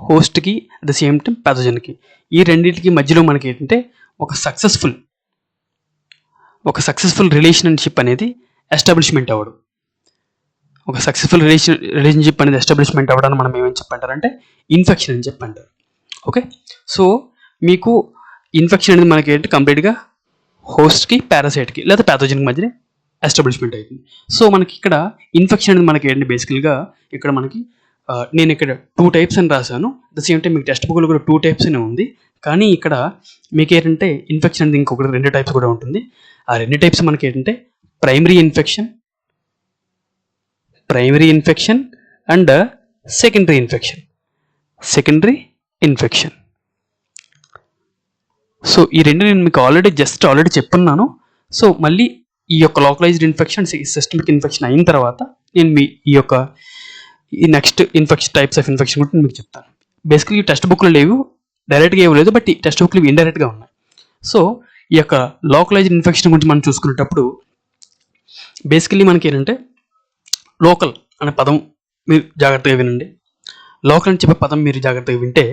హోస్ట్కి అట్ ద సేమ్ టైం ప్యాథోజన్కి ఈ రెండింటికి మధ్యలో మనకి ఏంటంటే ఒక సక్సెస్ఫుల్ రిలేషన్షిప్ అనేది ఎస్టాబ్లిష్మెంట్ అవ్వడం. ఒక సక్సెస్ఫుల్ రిలేషన్షిప్ అనేది ఎస్టాబ్లిష్మెంట్ అవ్వడానికి మనం ఏమని చెప్పంటారంటే ఇన్ఫెక్షన్ అని చెప్పంటారు. ఓకే, సో మీకు ఇన్ఫెక్షన్ అనేది మనకి ఏంటి కంప్లీట్గా హోస్ట్కి పారాసైట్కి లేదా ప్యాథోజన్కి మధ్య ఎస్టాబ్లిష్మెంట్ అవుతుంది. సో మనకి ఇక్కడ ఇన్ఫెక్షన్ అనేది మనకి ఏంటి బేసికల్గా ఇక్కడ మనకి నేను ఇక్కడ 2 టైప్స్ అని రాశాను. ద సేమ్ టైం మీకు టెక్స్ట్ బుక్లో కూడా 2 టైప్స్ అనే ఉంది. కానీ ఇక్కడ మీకు ఏంటంటే ఇన్ఫెక్షన్ అనేది ఇంకొకటి 2 టైప్స్ కూడా ఉంటుంది. ఆ 2 టైప్స్ మనకి ఏంటంటే primary infection and secondary infection. So ఈ రెండు నేను మీకు ఆల్రెడీ చెప్పున్నాను. సో మళ్ళీ ఈ యొక్క లోకలైజ్డ్ ఇన్ఫెక్షన్, సిస్టమిక్ ఇన్ఫెక్షన్ అయిన తర్వాత నేను ఈ నెక్స్ట్ టైప్స్ ఆఫ్ ఇన్ఫెక్షన్ కూడా మీకు చెప్తాను. బేసికలీ టెక్స్ట్ బుక్లో లేవు, డైరెక్ట్గా ఏమి లేదు, బట్ ఈ టెక్స్ట్ బుక్లు ఇండైరెక్ట్గా ఉన్నాయి. సో ఈ యొక్క లోకలైజ్డ్ ఇన్ఫెక్షన్ గురించి మనం చూసుకునేటప్పుడు బేసికలీ మనకి ఏంటంటే లోకల్ అనే పదం మీరు జాగ్రత్తగా వినండి. లోకల్ అని చెప్పే పదం మీరు జాగ్రత్తగా వింటే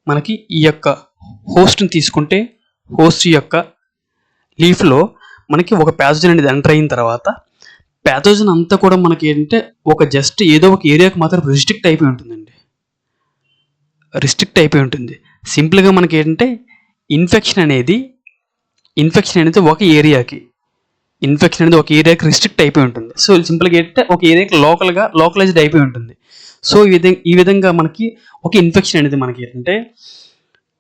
మనకి ఈ యొక్క హోస్ట్ని తీసుకుంటే హోస్ట్ యొక్క లీఫ్లో మనకి ఒక ప్యాథోజన్ అనేది ఎంటర్ అయిన తర్వాత ప్యాథోజన్ అంతా కూడా మనకి ఏంటంటే జస్ట్ ఏదో ఒక ఏరియాకి మాత్రం రిస్ట్రిక్ట్ అయిపోయి ఉంటుంది. సింపుల్గా మనకి ఏంటంటే ఇన్ఫెక్షన్ అనేది ఒక ఏరియాకి రిస్ట్రిక్ట్ అయిపోయి ఉంటుంది. సో సింపుల్గా ఏంటంటే ఒక ఏరియాకి లోకలైజ్డ్ అయిపోయి ఉంటుంది. సో ఈ విధంగా మనకి ఒక ఇన్ఫెక్షన్ అనేది మనకి ఏంటంటే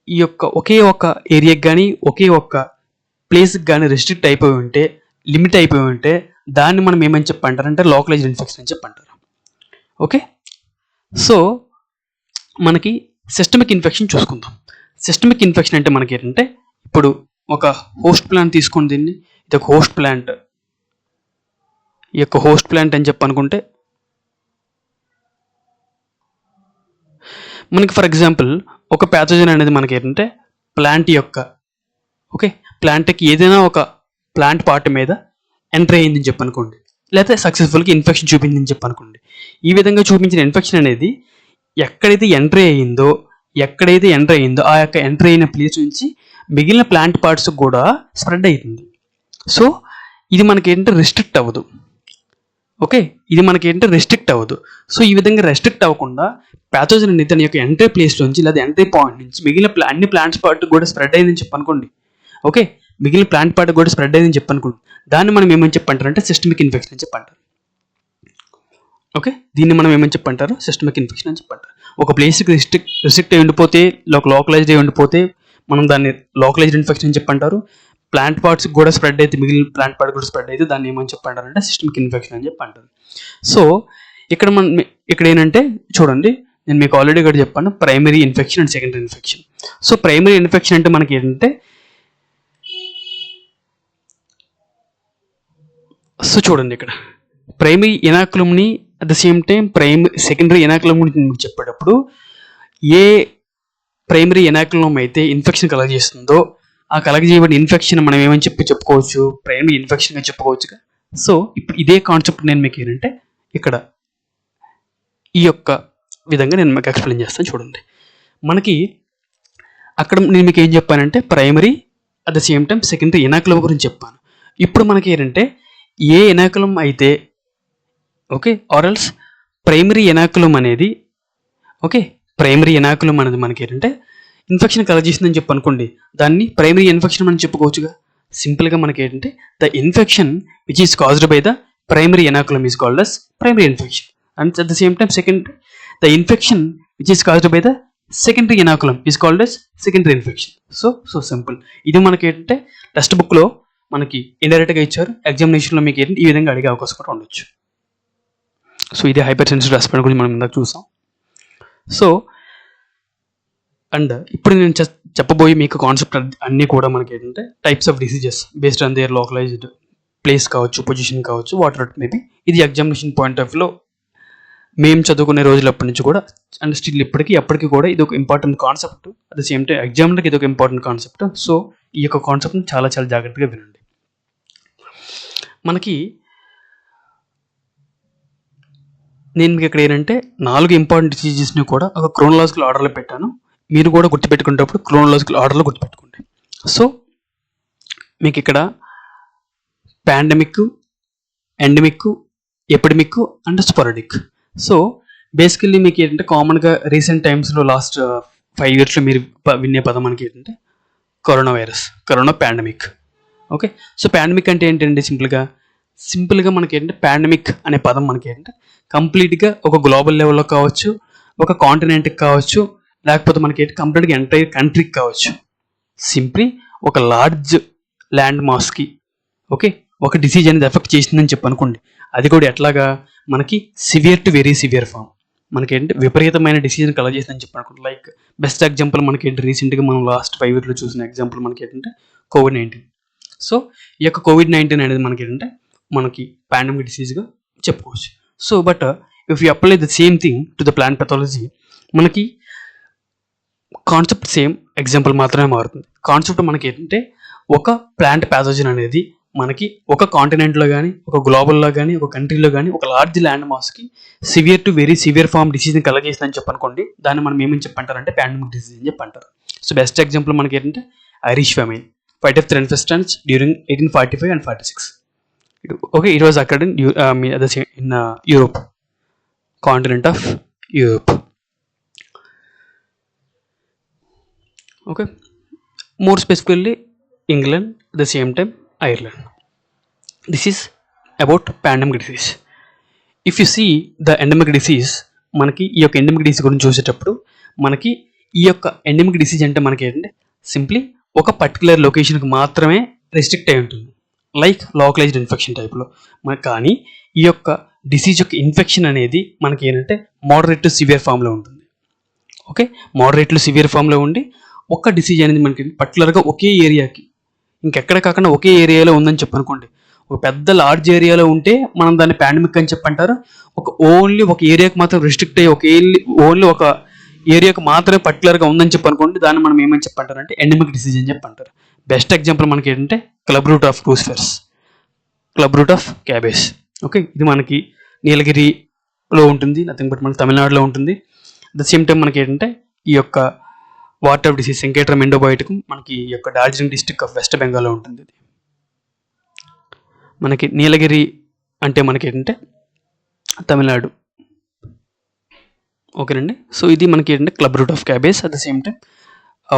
ఈ యొక్క ఒకే ఒక ఏరియాకి కానీ ఒకే ఒక ప్లేస్కి కానీ రిస్ట్రిక్ట్ అయిపోయి ఉంటే, లిమిట్ అయిపోయి ఉంటే దాన్ని మనం ఏమని చెప్పంటారంటే లోకలైజ్డ్ ఇన్ఫెక్షన్ అని చెప్పంటారు. ఓకే, సో మనకి సిస్టమిక్ ఇన్ఫెక్షన్ చూసుకుందాం. సిస్టమిక్ ఇన్ఫెక్షన్ అంటే మనకి ఏంటంటే ఇప్పుడు ఒక హోస్ట్ ప్లాంట్ తీసుకొని దీన్ని, ఇది ఒక హోస్ట్ ప్లాంట్, ఈ యొక్క హోస్ట్ ప్లాంట్ అని చెప్పనుకుంటే మనకి ఫర్ ఎగ్జాంపుల్ ఒక ప్యాథోజన్ అనేది మనకి ఏంటంటే ప్లాంట్కి ఏదైనా ఒక ప్లాంట్ పార్ట్ మీద ఎంటర్ అయ్యిందని చెప్పనుకోండి, లేకపోతే సక్సెస్ఫుల్గా ఇన్ఫెక్షన్ చూపించిందని చెప్పనుకోండి. ఈ విధంగా చూపించిన ఇన్ఫెక్షన్ అనేది ఎక్కడైతే ఎంటర్ అయ్యిందో ఆ యొక్క ఎంటర్ అయిన ప్లేస్ నుంచి మిగిలిన ప్లాంట్ పార్ట్స్ కూడా స్ప్రెడ్ అవుతుంది. సో ఇది మనకి ఏంటంటే రిస్ట్రిక్ట్ అవ్వదు. ఓకే, ఇది మనకి ఏంటంటే రిస్ట్రిక్ట్ అవ్వదు. సో ఈ విధంగా రెస్ట్రిక్ట్ అవ్వకుండా ప్యాథోజన్ అనేది తన యొక్క ఎంట్రీ ప్లేస్ నుంచి లేదా ఎంట్రీ పాయింట్ నుంచి మిగిలిన అన్ని ప్లాంట్స్ పార్ట్ కూడా స్ప్రెడ్ అయిందని చెప్పనుకోండి. ఓకే, మిగిలిన ప్లాంట్ పార్ట్ కూడా స్ప్రెడ్ అయిందని చెప్పనుకోండి. దాన్ని మనం ఏమని చెప్పంటారంటే సిస్టమిక్ ఇన్ఫెక్షన్ అని చెప్పంటారు. ఓకే, దీన్ని మనం ఏమని చెప్పంటారు? సిస్టమిక్ ఇన్ఫెక్షన్ అని చెప్పంటారు. ఒక ప్లేస్కి రిస్ట్రిక్ట్ అయి ఉండిపోతే, లోకలైజ్డ్ అయి ఉండిపోతే మనం దాన్ని లోకలైజ్డ్ ఇన్ఫెక్షన్ అని చెప్పంటారు. ప్లాంట్ పార్ట్స్ కూడా స్ప్రెడ్ అయితే, మిగిలిన ప్లాంట్ పార్ట్ కూడా స్ప్రెడ్ అయితే దాన్ని ఏమని చెప్పంటారంటే సిస్టమిక్ ఇన్ఫెక్షన్ అని చెప్పంటారు. సో ఇక్కడ ఏంటంటే చూడండి, నేను మీకు ఆల్రెడీ కూడా చెప్పాను primary infection and secondary infection. So primary infection అంటే మనకి ఏంటంటే, సో చూడండి ఇక్కడ ప్రైమరీ ఇనాక్యులంని at the same time secondary inoculum గురించి మీకు చెప్పేటప్పుడు ఏ ప్రైమరీ ఇనాక్యులం అయితే ఇన్ఫెక్షన్ కలగజేస్తుందో ఆ కలగజేయబడిన ఇన్ఫెక్షన్ మనం ఏమని చెప్పుకోవచ్చు? ప్రైమరీ ఇన్ఫెక్షన్గా చెప్పుకోవచ్చుగా. సో ఇప్పుడు ఇదే కాన్సెప్ట్ నేను మీకు ఏంటంటే ఇక్కడ ఈ యొక్క విధంగా నేను మీకు ఎక్స్ప్లెయిన్ చేస్తాను. చూడండి, మనకి అక్కడ నేను మీకు ఏం చెప్పానంటే primary at the same time secondary inoculum గురించి చెప్పాను. ఇప్పుడు మనకి ఏంటంటే ఏ ఇనాక్యులం అయితే ఆర్ఎల్స్ ప్రైమరీ ఇనాక్యులం అనేది మనకి ఏంటంటే ఇన్ఫెక్షన్ కలగజేసిందని చెప్పనుకోండి, దాన్ని ప్రైమరీ ఇన్ఫెక్షన్ మనం చెప్పుకోవచ్చుగా. సింపుల్గా మనకి ఏంటంటే the infection which is caused by the primary inoculum is called as primary infection, and at the same time the infection which is caused by the secondary inoculum is called as secondary infection. So simple. ఇది మనకి ఏంటంటే text బుక్లో మనకి ఇండైరెక్ట్గా ఇచ్చారు, ఎగ్జామినేషన్లో మీకు ఏంటంటే ఈ విధంగా అడిగే అవకాశం కూడా ఉండొచ్చు. సో ఇది హైపర్ సెన్సిటివ్ రెస్పాన్స్ గురించి మనం ఇందాక చూసాం. సో అండ్ ఇప్పుడు నేను చెప్పబోయే మీకు కాన్సెప్ట్ అన్నీ కూడా మనకి ఏంటంటే types of diseases based on their localized place కావచ్చు, పొజిషన్ కావచ్చు, వాట్ ఎవర్ మేబీ. ఇది ఎగ్జామినేషన్ పాయింట్ ఆఫ్ వ్యూలో మేము చదువుకునే రోజులప్పటి నుంచి కూడా అండ్ స్టిల్ ఎప్పటికీ కూడా ఇది ఒక important concept. At the same time ఎగ్జామ్లకి ఇది ఒక ఇంపార్టెంట్ కాన్సెప్ట్. సో ఈ యొక్క కాన్సెప్ట్ని చాలా చాలా జాగ్రత్తగా వినండి. మనకి నేను మీకు ఇక్కడ ఏంటంటే 4 ఇంపార్టెంట్ డిసీజెస్ని కూడా ఒక క్రోనలాజికల్ ఆర్డర్లో పెట్టాను. మీరు కూడా గుర్తుపెట్టుకునేటప్పుడు క్రోనలాజికల్ ఆర్డర్లో గుర్తుపెట్టుకోండి. సో మీకు ఇక్కడ pandemic, endemic, epidemic and sporadic. So basically మీకు ఏంటంటే కామన్గా రీసెంట్ టైమ్స్లో లాస్ట్ 5 yearsలో మీరు వినే పదం మనకి ఏంటంటే corona pandemic. Okay, so pandemic అంటే ఏంటంటే సింపుల్గా మనకి ఏంటంటే పాండమిక్ అనే పదం మనకి ఏంటంటే కంప్లీట్గా ఒక గ్లోబల్ లెవెల్లో కావచ్చు, ఒక కాంటినెంట్కి కావచ్చు, లేకపోతే మనకి ఏంటి కంప్లీట్గా ఎంటైర్ కంట్రీకి కావచ్చు. సింప్లీ ఒక లార్జ్ ల్యాండ్ మాస్కి ఒక డిసీజ్ అనేది ఎఫెక్ట్ చేసిందని చెప్పనుకోండి. అది కూడా ఎట్లాగా మనకి severe to very severe form. మనకేంటి విపరీతమైన డిసీజ్ని కలగజేసిందని చెప్పి లైక్ బెస్ట్ ఎగ్జాంపుల్ మనకేంటి రీసెంట్గా మనం లాస్ట్ 5 ఇయర్లో చూసిన ఎగ్జాంపుల్ మనకి ఏంటంటే కోవిడ్-19. సో ఈ యొక్క కోవిడ్-19 అనేది మనకి ఏంటంటే మనకి పాండమిక్ డిసీజ్గా చెప్పుకోవచ్చు. So but if you apply the same thing to the plant pathology, మనకి కాన్సెప్ట్ సేమ్, ఎగ్జాంపుల్ మాత్రమే మారుతుంది. కాన్సెప్ట్ మనకి ఏంటంటే ఒక ప్లాంట్ ప్యాథోజన్ అనేది మనకి ఒక కాంటినెంట్లో కానీ, ఒక గ్లోబల్లో కానీ, ఒక కంట్రీలో కానీ, ఒక లార్జ్ ల్యాండ్ మాస్కి severe to very severe form డిసీజ్ని కలగజేస్తుందని చెప్పనుకోండి, దాన్ని మనం ఏమని చెప్పంటారంటే పాండమిక్ డిసీజ్ అని చెప్పంటారు. సో బెస్ట్ ఎగ్జాంపుల్ మనకి ఏంటంటే Irish famine, Phytophthora infestans during 1845 and 46. Okay, it was occurred in Europe, continent of Europe. Okay, more specifically England, at the same time Ireland. This is about pandemic disease. If you see the endemic disease, మనకి ఈ యొక్క endemic disease గురించి చూసేటప్పుడు మనకి ఈ యొక్క endemic disease అంటే మనకి ఏంటంటే సింప్లీ ఒక పర్టికులర్ లొకేషన్కి మాత్రమే రెస్ట్రిక్ట్ అయి ఉంటుంది, లైక్ లోకలైజ్డ్ ఇన్ఫెక్షన్ టైప్లో. కానీ ఈ యొక్క డిసీజ్ యొక్క ఇన్ఫెక్షన్ అనేది మనకి ఏంటంటే మోడరేట్ టు సివియర్ ఫామ్లో ఉంటుంది. ఓకే, మోడరేట్ టు సివియర్ ఫామ్లో ఉండి ఒక డిసీజ్ అనేది మనకి పర్టికులర్గా ఒకే ఏరియాకి, ఇంకెక్కడ కాకుండా ఒకే ఏరియాలో ఉందని చెప్పనుకోండి. ఒక పెద్ద లార్జ్ ఏరియాలో ఉంటే మనం దాన్ని పాండమిక్ అని చెప్పంటారు. ఓన్లీ ఒక ఏరియాకి మాత్రం రెస్ట్రిక్ట్ అయ్యి ఓన్లీ ఒక ఏరియాకి మాత్రమే పర్టికులర్గా ఉందని చెప్పనుకోండి, దాన్ని మనం ఏమని చెప్పంటారు అంటే ఎండమిక్ డిసీజ్ అని చెప్పంటారు. బెస్ట్ ఎగ్జాంపుల్ మనకి ఏంటంటే club root of cruciferous, club root of cabbage. Okay, ఇది మనకి నీలగిరిలో ఉంటుంది, నథింగ్ బట్ మనకి తమిళనాడులో ఉంటుంది. అట్ ద సేమ్ టైం మనకి ఏంటంటే ఈ యొక్క వాటర్ ఆఫ్ డిసీజ్ సెంకేట్రమ్ ఎండోబయోటిక్ మనకి ఈ యొక్క డార్జిలింగ్ డిస్ట్రిక్ట్ ఆఫ్ వెస్ట్ బెంగాల్లో ఉంటుంది. మనకి నీలగిరి అంటే మనకి ఏంటంటే తమిళనాడు. ఓకేనండి, సో ఇది మనకి ఏంటంటే club root of cabbage, at the same time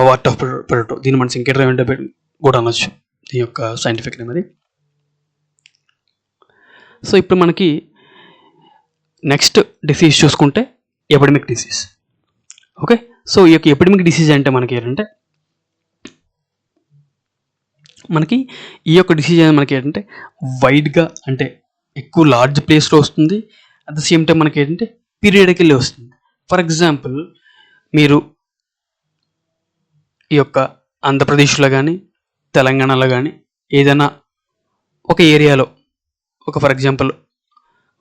water of potato. దీన్ని మనం సెంకేట్రమ్ ఎండోబయోటిక్ కూడా అనొచ్చు, దీని యొక్క సైంటిఫిక్ నేమ్ అది. సో ఇప్పుడు మనకి నెక్స్ట్ డిసీజ్ చూసుకుంటే ఎపిడమిక్ డిసీజ్. ఓకే, సో ఈ యొక్క ఎపిడమిక్ డిసీజ్ అంటే మనకి ఏంటంటే మనకి ఈ యొక్క డిసీజ్ అనేది మనకి ఏంటంటే వైడ్గా అంటే ఎక్కువ లార్జ్ ప్లేస్లో వస్తుంది. అట్ ద సేమ్ టైం మనకి ఏంటంటే పీరియడికల్లీ వస్తుంది. ఫర్ ఎగ్జాంపుల్ మీరు ఈ యొక్క ఆంధ్రప్రదేశ్లో కానీ తెలంగాణలో కానీ ఏదైనా ఒక ఏరియాలో ఫర్ ఎగ్జాంపుల్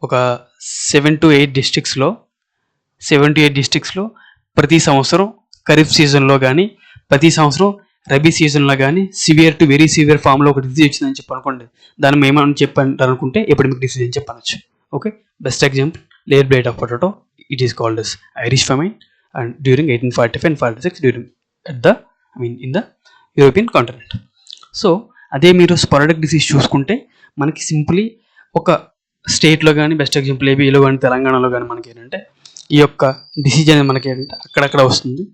ఒక 7 to 8 డిస్ట్రిక్ట్స్లో ప్రతి సంవత్సరం ఖరీఫ్ సీజన్లో కానీ ప్రతి సంవత్సరం రబీ సీజన్లో కానీ సివియర్ టు వెరీ సివియర్ ఫామ్లో ఒక డిసీజ్ వచ్చిందని చెప్పనుకోండి, దాన్ని మేమని చెప్పారనుకుంటే ఎపిడమిక్ డిసీజ్ అని చెప్పనొచ్చు. Okay, best example late blight of potato, it is called as Irish famine and during 1845 and 46 during in the European continent. So అదే మీరు స్పారడిక్ డిసీజ్ చూసుకుంటే మనకి సింప్లీ ఒక స్టేట్లో కానీ బెస్ట్ ఎగ్జాంపుల్ ఏపీలో కానీ తెలంగాణలో కానీ మనకి ఏంటంటే ఈ యొక్క డిసీజ్ అనేది మనకి ఏంటంటే అక్కడక్కడ వస్తుంది.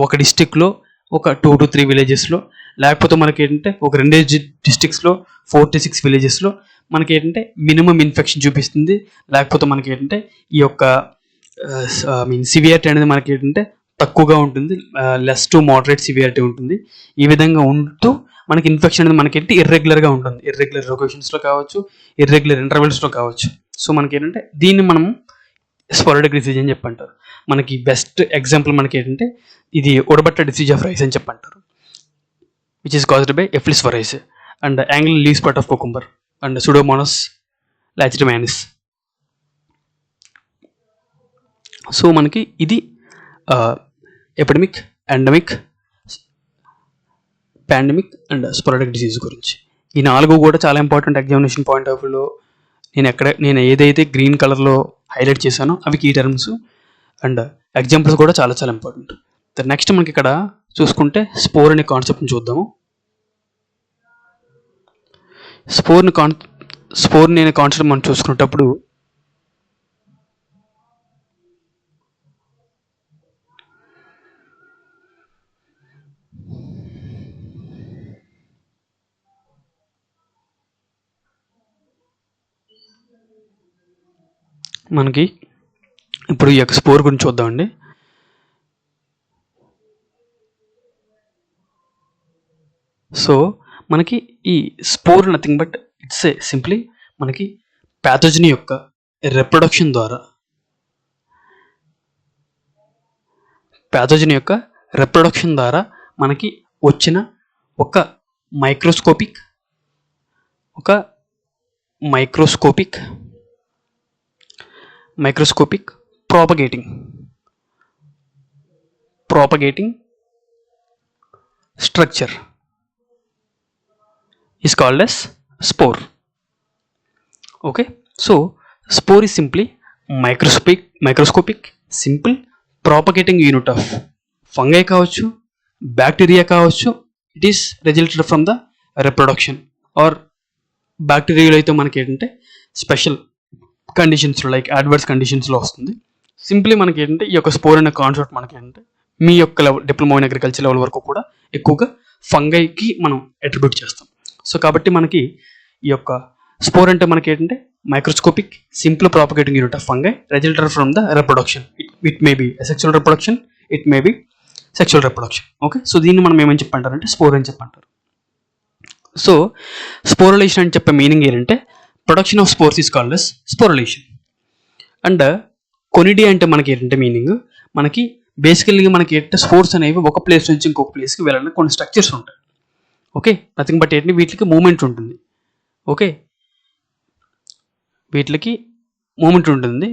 ఒక డిస్టిక్లో ఒక 2 to 3 విలేజెస్లో, లేకపోతే మనకి ఏంటంటే ఒక 2 డిస్ట్రిక్ట్స్లో 4 to 6 విలేజెస్లో మనకి ఏంటంటే మినిమం ఇన్ఫెక్షన్ చూపిస్తుంది. లేకపోతే మనకి ఏంటంటే ఈ యొక్క సివియారిటీ అనేది మనకి ఏంటంటే తక్కువగా ఉంటుంది, లెస్ టు మోడరేట్ సివియారిటీ ఉంటుంది. ఈ విధంగా ఉంటూ మనకి ఇన్ఫెక్షన్ అనేది మనకి ఏంటి ఇర్రెగ్యులర్గా ఉంటుంది, ఇర్రెగ్యులర్ లొకేషన్స్లో కావచ్చు, ఇర్రెగ్యులర్ ఇంటర్వెల్స్లో కావచ్చు. సో మనకి ఏంటంటే దీన్ని మనం స్పారడిక్ డిసీజ్ అని చెప్పంటారు. మనకి బెస్ట్ ఎగ్జాంపుల్ మనకి ఏంటంటే ఇది ఉడబట్ట డిసీజ్ ఆఫ్ రైస్ అని చెప్పంటారు, which is caused by Ephelis oryzae and angular leaf spot of cucumber and Pseudomonas lachrymans. So మనకి ఇది epidemic, endemic, pandemic and sporadic disease గురించి. ఈ 4 కూడా చాలా ఇంపార్టెంట్ ఎగ్జామినేషన్ పాయింట్ ఆఫ్ వ్యూలో. నేను ఏదైతే గ్రీన్ కలర్లో హైలైట్ చేశానో అవి కీ టర్మ్స్ అండ్ ఎగ్జాంపుల్స్ కూడా చాలా చాలా ఇంపార్టెంట్. నెక్స్ట్ మనకి ఇక్కడ చూసుకుంటే స్పోర్ అనే కాన్సెప్ట్ని చూద్దాము. స్పోర్ అనే కాన్సెప్ట్ మనం చూసుకునేటప్పుడు మనకి ఇప్పుడు ఈ యొక్క స్పోర్ గురించి చూద్దామండి. సో మనకి ఈ spore nothing but it's simply మనకి ప్యాథోజన్ యొక్క రిప్రొడక్షన్ ద్వారా ప్యాథోజన్ యొక్క రిప్రొడక్షన్ ద్వారా మనకి వచ్చిన ఒక microscopic propagating structure is called as spore. Okay, so spore is simply microscopic simple propagating unit of fungi కావచ్చు, బ్యాక్టీరియా కావచ్చు. It is resulted from the reproduction. Or బ్యాక్టీరియాలో అయితే మనకి ఏంటంటే స్పెషల్ కండిషన్స్లో లైక్ అడ్వర్స్ కండిషన్స్లో వస్తుంది. సింప్లీ మనకి ఏంటంటే ఈ యొక్క స్పోర్ అనే కాన్సెప్ట్ మనకి ఏంటంటే మీ యొక్క డిప్లొమా ఇన్ అగ్రికల్చర్ లెవెల్ వరకు కూడా ఎక్కువగా ఫంగైకి మనం అట్రిబ్యూట్ చేస్తాం. సో కాబట్టి మనకి ఈ యొక్క స్పోర్ అంటే మనకి ఏంటంటే microscopic simple propagating unit of fungi resulted from the reproduction. It may be sexual reproduction, it may be sexual reproduction. Okay, so దీన్ని మనం ఏమని చెప్పంటారంటే స్పోర్ అని చెప్పంటారు. సో స్పోరలేషన్ అని చెప్పే మీనింగ్ ఏంటంటే production of spores is called as sporulation. And conidia అంటే మనకి ఏంటంటే మీనింగ్ మనకి బేసికల్గా మనకి ఏంటంటే స్పోర్స్ అనేవి ఒక ప్లేస్ నుంచి ఇంకొక ప్లేస్కి వెళ్ళడానికి కొన్ని స్ట్రక్చర్స్ ఉంటాయి. ఓకే, నథింగ్ బట్ ఏంటంటే వీటికి మూమెంట్ ఉంటుంది. ఓకే, వీటికి మూమెంట్ ఉంటుంది.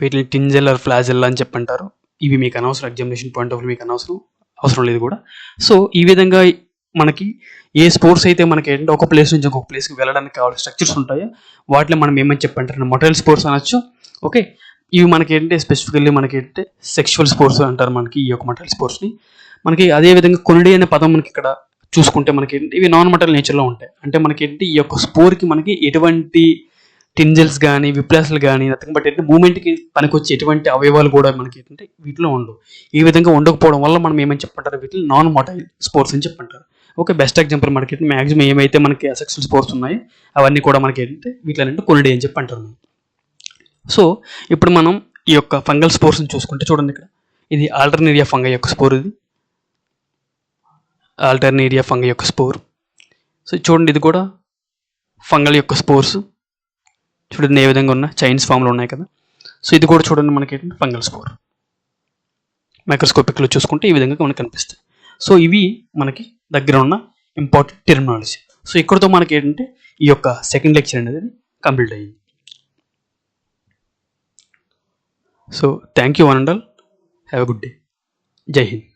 వీటిని టింజెల్ ఆర్ ఫ్లాజెల్ అని చెప్పంటారు. ఇవి మీకు అనవసరం, ఎగ్జామినేషన్ పాయింట్ ఆఫ్ వ్యూ మీకు అవసరం లేదు కూడా. సో ఈ విధంగా మనకి ఏ స్పోర్ట్స్ అయితే మనకి ఏంటంటే ఒక ప్లేస్ నుంచి ఇంకొక ప్లేస్కి వెళ్ళడానికి కావాల్సిన స్ట్రక్చర్స్ ఉంటాయో వాటిలో మనం ఏమని చెప్పంటారు మొటైల్ స్పోర్ట్స్ అనొచ్చు. ఓకే, ఇవి మనకి ఏంటంటే స్పెసిఫికల్లీ మనకి ఏంటంటే సెక్షువల్ స్పోర్ట్స్ అంటారు మనకి ఈ యొక్క మొటైల్ స్పోర్ట్స్ని. మనకి అదేవిధంగా కొనిడి అనే పదం మనకి ఇక్కడ చూసుకుంటే మనకి ఏంటంటే ఇవి నాన్ మొటైల్ నేచర్లో ఉంటాయి. అంటే మనకి ఏంటంటే ఈ యొక్క స్పోర్కి మనకి ఎటువంటి టింజల్స్ కానీ విప్లాస్లు కానీ నథింగ్ బట్ ఏంటంటే మూమెంట్కి పనికొచ్చే ఎటువంటి అవయవాలు కూడా మనకి ఏంటంటే వీటిలో ఉండవు. ఈ విధంగా ఉండకపోవడం వల్ల మనం ఏమని చెప్పంటారు వీటిని నాన్ మొటైల్ స్పోర్ట్స్ అని చెప్పంటారు. ఓకే, బెస్ట్ ఎగ్జాంపుల్ మనకి మ్యాక్సిమం ఏమైతే మనకి సెక్షువల్ స్పోర్ట్స్ ఉన్నాయో అవన్నీ కూడా మనకి ఏంటంటే వీటిలో కొనిడి అని చెప్పి అంటారు. సో ఇప్పుడు మనం ఈ యొక్క ఫంగల్ స్పోర్స్ని చూసుకుంటే చూడండి, ఇక్కడ ఇది ఆల్టర్నేరియా ఫంగై యొక్క స్పోర్. ఇది ఆల్టర్నేరియా ఫంగై యొక్క స్పోర్. సో చూడండి, ఇది కూడా ఫంగల్ యొక్క స్పోర్స్. చూడండి ఏ విధంగా ఉన్న చైన్స్ ఫామ్లో ఉన్నాయి కదా. సో ఇది కూడా చూడండి మనకి ఏంటంటే ఫంగల్ స్పోర్. మైక్రోస్కోపిక్లో చూసుకుంటే ఈ విధంగా మనకు కనిపిస్తాయి. సో ఇవి మనకి దగ్గర ఉన్న ఇంపార్టెంట్ టెర్మినాలజీ. సో ఇక్కడతో మనకి ఏంటంటే ఈ యొక్క సెకండ్ లెక్చర్ అనేది కంప్లీట్ అయ్యింది. So thank you one and all. Have a good day. జై హింద్.